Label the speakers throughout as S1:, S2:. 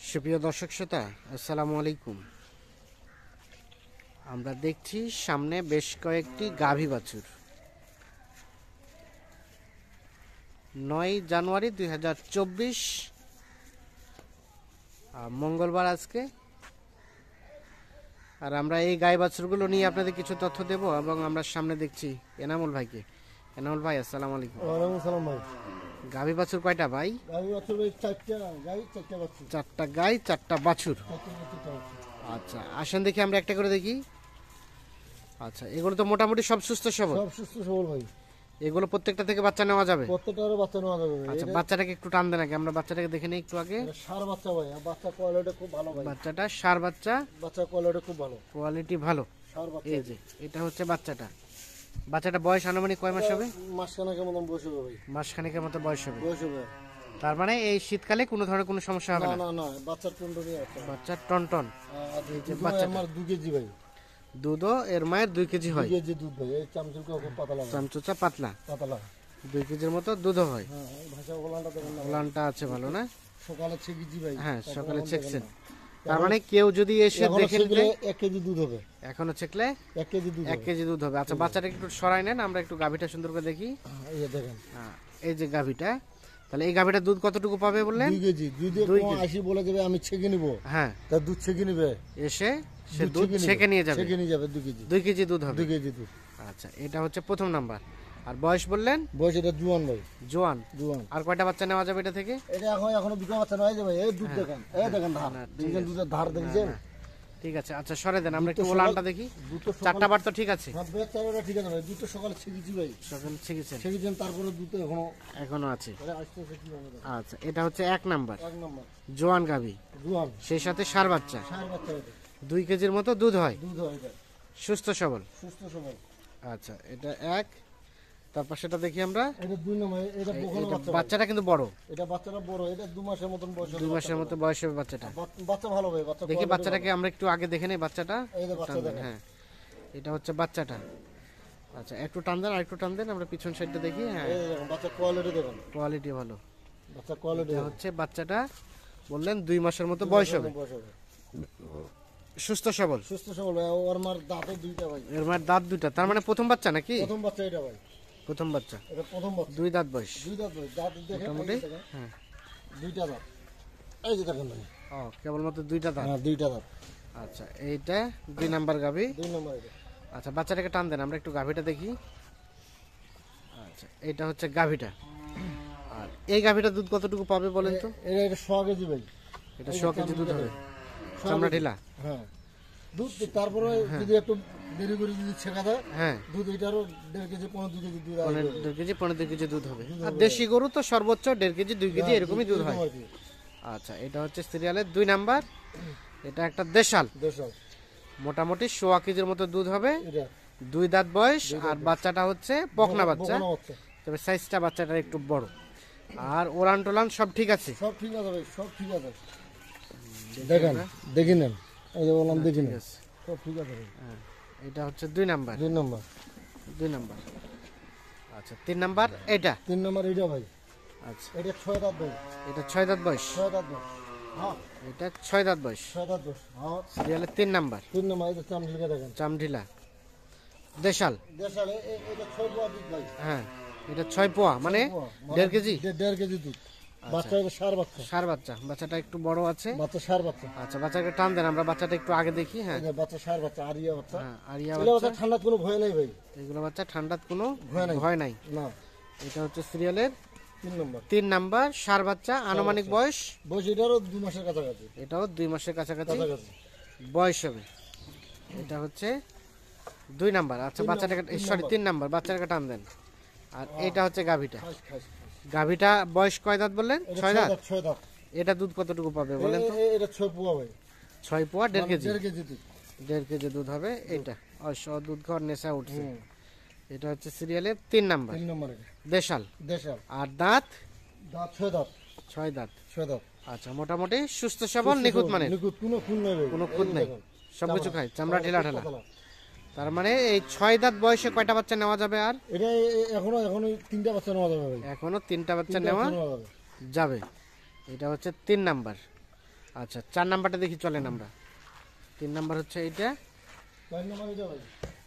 S1: সুপ্রিয় দর্শক শ্রোতা, আসসালামু আলাইকুম। আমরা দেখছি সামনে বেশ কয়েকটি গাভী বাছুর। 9 জানুয়ারি 2024 মঙ্গলবার আজকে। আর আমরা এই গাই বাছুরগুলো নিয়ে আপনাদের কিছু তথ্য দেব এবং আমরা সামনে দেখছি এনামুল ভাইকে। এনামুল ভাই, আসসালামু আলাইকুম।
S2: ওয়ালাইকুম সালাম ভাই।
S1: গাভী বাছুর কয়টা ভাই?
S2: গাভী বাছুর ভাই চারটা গাই, চারটা বাছুর।
S1: 4টা গাই, 4টা বাছুর।
S2: চারটা বাছুর।
S1: আচ্ছা, আসেন দেখি আমরা একটা করে দেখি। আচ্ছা, এগুলো তো মোটামুটি সব সুস্থ সবল।
S2: সব সুস্থ সবল ভাই।
S1: এগুলো প্রত্যেকটা থেকে বাচ্চা নেওয়া যাবে?
S2: প্রত্যেকটারও বাচ্চা নেওয়া যাবে ভাই।
S1: আচ্ছা, বাচ্চাটাকে একটু টান দেন আগে, আমরা বাচ্চাটাকে দেখে নিই একটু আগে।
S2: এটা ষাঁড় বাচ্চা ভাই, আর বাচ্চা কোয়ালিটি খুব ভালো ভাই।
S1: বাচ্চাটা ষাঁড় বাচ্চা,
S2: বাচ্চা কোয়ালিটি খুব ভালো,
S1: কোয়ালিটি ভালো।
S2: ষাঁড় বাচ্চা।
S1: এই যে এটা হচ্ছে বাচ্চাটা। বাচ্চাটা বয়স আনুমানিক কয় মাস হবে?
S2: মাসখানেকের মতন বয়স হবে ভাই।
S1: মাসখানেকের মতো বয়স হবে।
S2: বয়স হবে।
S1: তার মানে এই শীতকালে কোনো ধরনের কোনো সমস্যা হবে
S2: না
S1: না?
S2: না না, বাচ্চার টুনটুনি আছে।
S1: বাচ্চার টন
S2: এই যে
S1: বাচ্চাটা।
S2: আমার 2 কেজি ভাই।
S1: দুধও এর মায়ের 2 কেজি
S2: 2
S1: হয়।
S2: কেজি দুধ ভাই। এই চামচুলকা খুব পাতলা ভাই।
S1: চামচুচা পাতলা,
S2: পাতলা।
S1: 2 কেজির মতো দুধও হয়।
S2: হ্যাঁ, এই ভাষা ওলানটা দেখেন না।
S1: ওলানটা আছে ভালো না?
S2: সকালে ছেকেছি ভাই।
S1: হ্যাঁ, সকালে
S2: ওলান
S1: ছেকছেন।
S2: দেখেন না।
S1: তার মানে কেউ যদি এসে
S2: এখনো
S1: দেখে
S2: ছেকলে
S1: নিলে
S2: 1 কেজি দুধ হবে।
S1: এখনো ছেকলে
S2: 1 কেজি দুধ
S1: 1
S2: হবে।
S1: কেজি দুধ হবে। আচ্ছা, বাচ্চাটাকে একটু সরাই নেন, আমরা একটু গাভীটা সুন্দর করে দেখি।
S2: এই যে দেখেন।
S1: হ্যাঁ, এই যে গাভীটা, তাহলে এই গাভীটা দুধ কতটুকু পাবে বললেন?
S2: 2 কেজি। যদি
S1: 2
S2: কোনো
S1: কেজি।
S2: আসি বলে যাবে আমি ছেঁকে নিব,
S1: হ্যাঁ,
S2: তার দুধ ছেঁকে নিবে।
S1: এসে সে দুধ ছেঁকে নিয়ে যাবে।
S2: ছেঁকে নিয়ে যাবে 2 কেজি।
S1: 2 কেজি দুধ হবে।
S2: 2 কেজি দুধ।
S1: আচ্ছা, এটা হচ্ছে প্রথম নাম্বার। আর বয়স বললেন
S2: বয়স এটা জুয়ান ভাই।
S1: জোয়ান।
S2: জুয়ান।
S1: আর কয়টা বাচ্চা নেওয়া যাবে এটা থেকে?
S2: এটা এখনো দুটো বাচ্চা নয় যে ভাই। এই দুধ দেখেন, এই দেখেন ধার।
S1: না, ঠিক
S2: দেখেন দুধের ধার দেখছেন?
S1: না, ঠিক আছে। আচ্ছা, সরে দেন, আমরা একটু
S2: দুটো
S1: ওলানটা দেখি।
S2: দুটো
S1: 4টা বার তো ঠিক আছে?
S2: হ্যাঁ, বেচারাটা ঠিক আছে ভাই। দুটো সকালে ছেঁকেছি ভাই।
S1: সকালে ছেকেছেন?
S2: ছেঁকেছেন, তারপরে দুটো
S1: এখনো আছে।
S2: আসতেছে কি হবে।
S1: আচ্ছা, এটা হচ্ছে 1 নাম্বার
S2: 1 নম্বর
S1: জোয়ান গাভী,
S2: জুয়ান।
S1: সেই সাথে ষাঁড় বাচ্চা।
S2: ষাঁড় বাচ্চা এটা।
S1: 2 কেজির মতো দুধ হয়,
S2: দুধ হয় এটা।
S1: সুস্থ সবল।
S2: সুস্থ সবল।
S1: আচ্ছা, এটা 1। তারপর সেটা দেখি আমরা।
S2: এটা 2 নম্বর। এটা বকনা
S1: এটা
S2: বাচ্চা ভাই।
S1: বাচ্চাটা কিন্তু বড়,
S2: এটা বাচ্চাটা বড়। এটা 2 মাসের মতন বয়স।
S1: 2 মাসের মতো বয়স হবে বাচ্চাটা।
S2: বাচ্চা ভালো ভাই। বাচ্চা
S1: দেখি
S2: quality
S1: বাচ্চাটাকে আমরা একটু আগে দেখে নেই বাচ্চাটা।
S2: এই যে বাচ্চা দেখেন।
S1: হ্যাঁ, এটা হচ্ছে বাচ্চাটা। আচ্ছা, একটু টান দেন, আর একটু টান দেন, আমরা পিছন সাইডটা দেখি। হ্যাঁ,
S2: এই দেখেন বাচ্চা কোয়ালিটি দেখেন।
S1: কোয়ালিটি ভালো।
S2: বাচ্চা কোয়ালিটি
S1: এটা হচ্ছে বাচ্চাটা বললেন 2 মাসের মতো বয়স হবে, সুস্থ সবল।
S2: সুস্থ সবল ভাই। ওর মার দাঁতে 2টা ভাই।
S1: এর মায়ের দাঁত 2টা, তার মানে প্রথম বাচ্চা নাকি?
S2: প্রথম বাচ্চা এটা ভাই।
S1: প্রথম বাচ্চা,
S2: এটা প্রথম বাচ্চা।
S1: 2 দাঁত বয়স
S2: 2 দাঁত ভাই। দাঁত দেখেন,
S1: মোটামুটি।
S2: এই যে দেখেন।
S1: হ্যাঁ,
S2: 2টা দাঁত। এই যে দেখেন ভাই।
S1: ও কেবলমাত্র 2টা দাঁত।
S2: হ্যাঁ, 2টা দাঁত।
S1: আচ্ছা, এইটা 2 নাম্বার গাভী।
S2: 2 নম্বর এটা।
S1: আচ্ছা, বাচ্চাটাকে টান দেন, আমরা একটু গাভীটা দেখি। আচ্ছা, এটা হচ্ছে গাভীটা। আর এই গাভীটা দুধ কতটুকু পাবে বলেন তো?
S2: এটা 100 কেজি ভাই।
S1: এটা 100 কেজি দুধ হবে,
S2: 100
S1: চামড়া
S2: কেজি।
S1: ঢিলা।
S2: হ্যাঁ, দুধ তারপরে যদি একটু দেরি করে যদি ছেঁকা দেয়,
S1: হ্যাঁ,
S2: দুধ এটারও 1.5 কেজি 2 কেজি দুধ আসবে।
S1: 1.5 কেজি 2 কেজি দুধ হবে। আর দেশি গরু তো সর্বোচ্চ 1.5 কেজি 2 কেজি এরকমই দুধ হয়।
S2: এরকম আর কি।
S1: আচ্ছা, এটা হচ্ছে সিরিয়ালের 2 নাম্বার। এটা একটা দেশাল,
S2: দেশাল।
S1: মোটামুটি 100 কেজির মতো দুধ হবে,
S2: এটা
S1: 2 দাঁত বয়স। আর বাচ্চাটা হচ্ছে বকনা বাচ্চা,
S2: বকনা বাচ্চা।
S1: তবে সাইজটা বাচ্চাটার একটু বড়। আর ওলান টোলান সব ঠিক আছে?
S2: সব ঠিক আছে ভাই, সব ঠিক আছে। দেখেন, দেখি নেন। এই যে বললাম দেখি নেন, সব ঠিক আছে ভাই।
S1: হ্যাঁ, এটা হচ্ছে 2 নাম্বার।
S2: 2 নম্বর।
S1: 2 নাম্বার। আচ্ছা, 3 নাম্বার এটা।
S2: 3 নম্বর এটা ভাই।
S1: আচ্ছা,
S2: এটা 6 দাঁত ভাই।
S1: এটা 6 দাঁত বয়স।
S2: 6 দাঁত ভাই। হ্যাঁ,
S1: এটা 6 দাঁত বয়স,
S2: 6 দাঁত বয়স। হ্যাঁ,
S1: সিরিয়ালের 3 নাম্বার।
S2: 3 নম্বর। এটা চামড়া দেখেন।
S1: চামঢিলা দেশাল।
S2: দেশাল। এটা 6 পোয়া দুধ ভাই।
S1: হ্যাঁ, এটা 6 পোয়া, মানে 1.5 কেজি।
S2: 1.5 কেজি দুধ। বাচ্চা এটা ষাঁড় বাচ্চা।
S1: ষাঁড় বাচ্চা, বাচ্চাটা একটু বড় আছে।
S2: বাচ্চা ষাঁড় বাচ্চা।
S1: আচ্ছা, বাচ্চাকে টান দেন, আমরা বাচ্চাটা একটু আগে দেখি। হ্যাঁ,
S2: এই যে বাচ্চা ষাঁড় বাচ্চা, আরিয়া বাচ্চা।
S1: হ্যাঁ, আরিয়া
S2: এগুলো
S1: বাচ্চা।
S2: বাচ্চা ঠান্ডা কোনো ভয় নাই ভাই।
S1: এগুলো বাচ্চা ঠান্ডার কোনো
S2: ভয় নাই।
S1: ভয় নাই।
S2: না।
S1: এটা হচ্ছে সিরিয়ালের
S2: 3 নম্বর।
S1: 3 নাম্বার ষাঁড় বাচ্চা। আনুমানিক বয়স
S2: বয়স এটারও 2 মাসের কাছাকাছি।
S1: এটাও 2 মাসের কাছাকাছি
S2: কাছাকাছি।
S1: বয়স হবে। এটা হচ্ছে 2 নাম্বার। আচ্ছা, বাচ্চাটাকে সরি 3 নাম্বার, বাচ্চাটাকে টান দেন। আর এটা হচ্ছে গাভীটা।
S2: খাস খাস।
S1: গাভীটা বয়স কয় দাঁত বললেন? 6 দাঁত।
S2: 6 দাঁত।
S1: এটা দুধ কতটুকু পাবে বলেন তো?
S2: এটা 6 পোয়া ভাই।
S1: 6 পোয়া 1.5 কেজি।
S2: 1.5 কেজি দুধ।
S1: 1.5 কেজি দুধ হবে এটা। অবশ্য দুধ খাওয়ার নেশা উঠছে।
S2: হুম।
S1: এটা হচ্ছে সিরিয়ালের 3 নাম্বার
S2: 3 নম্বর এটা।
S1: দেশাল।
S2: দেশাল।
S1: আর দাঁত
S2: দাঁত 6 দাঁত।
S1: 6 দাঁত।
S2: 6 দাঁত।
S1: আচ্ছা, মোটামুটি সুস্থ সবল, নিখুঁত মানের,
S2: নিখুঁত, কোনো খুন নাই ভাই।
S1: কোনো খুঁত নাই, সবকিছু খায়, চামড়া ঢেলা ঢেলা।
S2: পাতলা।
S1: তার মানে এই 6 দাঁত বয়সে কয়টা বাচ্চা নেওয়া যাবে? আর
S2: এটা এখনো 3টা বাচ্চা নেওয়া যাবে ভাই।
S1: এখনো 3টা বাচ্চা
S2: 3টা
S1: নেওয়া
S2: বাচ্চা নেওয়া যাবে।
S1: যাবে। এটা হচ্ছে 3 নাম্বার। আচ্ছা 4 নাম্বারটা দেখি চলেন আমরা। 3 নাম্বার হচ্ছে এইটা,
S2: 4 নম্বর এটা ভাই,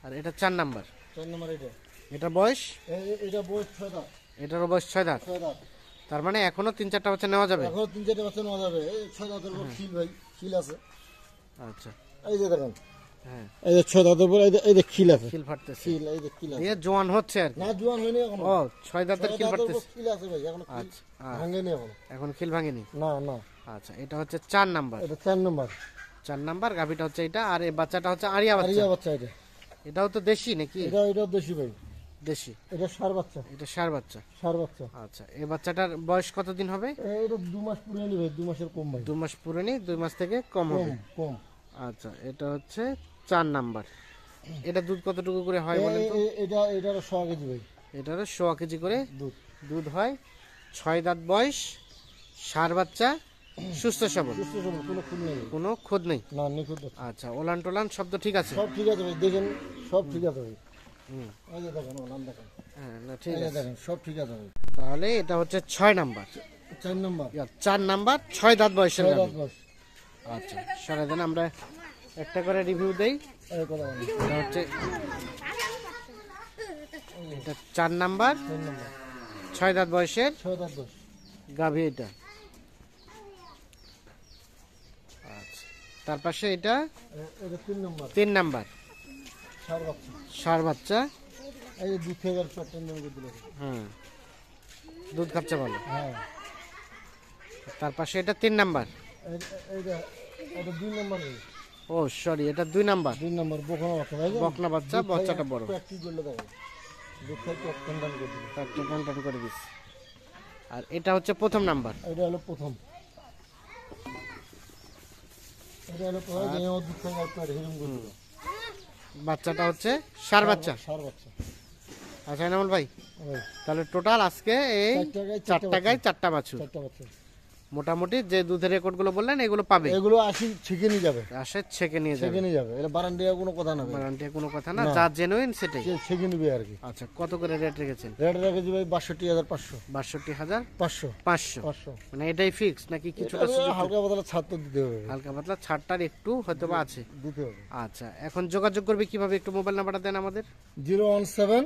S1: আর এটা 4 নাম্বার।
S2: 4 নম্বর এটা,
S1: এটা বয়স,
S2: এটা বয়স 6 দাঁত,
S1: এটারও বয়স 6 দাঁত।
S2: 6 দাঁত।
S1: তার মানে এখনো 3-4টা বাচ্চা নেওয়া যাবে।
S2: এখন 3-4টা বাচ্চা নেওয়া যাবে। এই 6 দাঁতের উপর খিল ভাই, খিল আছে।
S1: আচ্ছা
S2: এই যে দেখেন,
S1: হ্যাঁ,
S2: এই যে 6 দাঁতের উপর এই যে খিল আছে,
S1: খিল ফাটতেছে,
S2: খিল, এই যে খিল আছে।
S1: দিয়ে জোয়ান হচ্ছে আর কি।
S2: না জোয়ান হয়নি এখন।
S1: ও 6 দাঁতের খিল ফাটতেছে।
S2: খিল আছে ভাই, এখন খিল
S1: আচ্ছা
S2: ভাঙেনি এখন।
S1: এখন খিল ভাঙেনি।
S2: না না,
S1: আচ্ছা এটা হচ্ছে 4 নাম্বার।
S2: এটা 4 নম্বর
S1: 4 নাম্বার গাভিটা হচ্ছে এটা, আর এই বাচ্চাটা হচ্ছে আরিয়া বাচ্চা।
S2: আরিয়া বাচ্চা এটা।
S1: এটাও তো দেশি নাকি?
S2: এটা দেশি ভাই,
S1: দেশি।
S2: এটা ষাঁড় বাচ্চা,
S1: এটা ষাঁড় বাচ্চা।
S2: ষাঁড় বাচ্চা।
S1: আচ্ছা এই বাচ্চাটার বয়স কতদিন হবে?
S2: এটা 2 মাস পুরানি ভাই, 2 মাসের কম ভাই,
S1: 2 মাস পুরনি, 2 মাস থেকে কম হবে।
S2: কম।
S1: আচ্ছা এটা হচ্ছে 4 নাম্বার। এটা দুধ কতটুকু করে হয় বলেন তো?
S2: এটার 100 কেজি ভাই
S1: এটারও 100 কেজি করে
S2: দুধ।
S1: দুধ হয়। 6 দাঁত বয়স, ষাঁড় বাচ্চা, সুস্থ সবল,
S2: সুস্থ সবল, কোনো খুন নেই,
S1: কোনো খোদ নেই।
S2: না নিখুঁত বাচ্চা।
S1: আচ্ছা ওলান টোলান সব তো ঠিক আছে?
S2: সব ঠিক আছে ভাই, দেখেন সব ঠিক আছে ভাই।
S1: হুম,
S2: এই যে দেখেন, নাম দেখেন,
S1: হ্যাঁ না ঠিক
S2: এই যে
S1: আছে।
S2: দেখেন সব ঠিক আছে ভাই।
S1: তাহলে এটা হচ্ছে 6 নাম্বার।
S2: 4 নম্বর
S1: 4 নাম্বার 6 দাঁত বয়সের
S2: 6
S1: গাভী।
S2: দাঁত বয়স।
S1: আচ্ছা সারাদিন আমরা একটা করে রিভিউ দেই।
S2: এই কথা বলেন,
S1: এটা হচ্ছে এটা 4 নাম্বার
S2: 4 নম্বর
S1: 6 দাঁত বয়সের
S2: 6 দাঁত বয়স।
S1: গাভী এটা। আচ্ছা তার পাশে এটা
S2: এটা 3 নম্বর
S1: 3 নাম্বার
S2: ষাঁড় বাচ্চা।
S1: ষাঁড় বাচ্চা।
S2: এই যে 2000 প্যাটার্ন করে দিল।
S1: হুম, দুধ খাচ্ছে ভালো।
S2: হ্যাঁ,
S1: তার পাশে এটা 3 নাম্বার।
S2: এইটা এটা 2 নম্বর ভাই,
S1: ও সরি এটা 2 নাম্বার
S2: 2 নম্বর বকনা বাচ্চা ভাই।
S1: বকনা বাচ্চা, বাচ্চাটা বড়।
S2: প্র্যাকটিস করলে দেখেন, দুধ খাই প্যাটার্ন করে দিল।
S1: একটা কন্ট্যাক্ট করে দিস। আর এটা হচ্ছে প্রথম নাম্বার।
S2: এটা হলো প্রথম, এটা হলো প্রথম, যে ও দুধ খাই প্যাট হিরম করে দিল।
S1: বাচ্চাটা হচ্ছে ষাঁড় বাচ্চা।
S2: ষাঁড় বাচ্চা
S1: আচ্ছা এনামুল ভাই,
S2: ভাই।
S1: তাহলে টোটাল আজকে এই 4 টাকায় 4টা বাছুর।
S2: 4টা বাচ্চা,
S1: মোটামুটি যে দুধের রেকর্ডগুলো বললেন এগুলো পাবে।
S2: এগুলো 80 ছেকে নিয়ে যাবে,
S1: আসে ছেকে নিয়ে যাবে।
S2: ছেকে নিয়ে যাবে। এটা বারান্ডিয়া কোনো কথা না ভাই,
S1: গ্যারান্টি কোনো কথা না, যা জেনুইন সেটাই।
S2: ছেকে নিবে আর কি।
S1: আচ্ছা কত করে রেট রেখেছেন?
S2: রেট রেখেছি ভাই 62,500।
S1: 62,500।
S2: 500
S1: মানে এটাই ফিক্স নাকি কিছুটা
S2: এটা
S1: সুযোগ?
S2: হালকা পাতলা ছাড় তো দিতে হবে,
S1: হালকা পাতলা ছাড়টার একটু হয়তো বা আছে।
S2: দিতে হবে।
S1: আচ্ছা এখন যোগাযোগ করবে কিভাবে, একটু মোবাইল নাম্বারটা দেন আমাদের।
S2: 017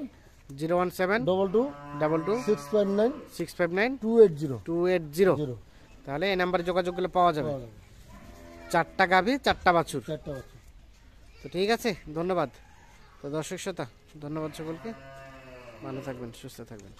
S1: 017
S2: 22
S1: 22
S2: 659
S1: 659
S2: 280
S1: 280। তাহলে এই নাম্বারে যোগাযোগ করলে পাওয়া যাবে। 4টা গাভী 4টা বাছুর।
S2: 4টা বাচ্চা।
S1: তো ঠিক আছে, ধন্যবাদ। তো দর্শক শ্রোতা ধন্যবাদ সকলকে, ভালো থাকবেন, সুস্থ থাকবেন।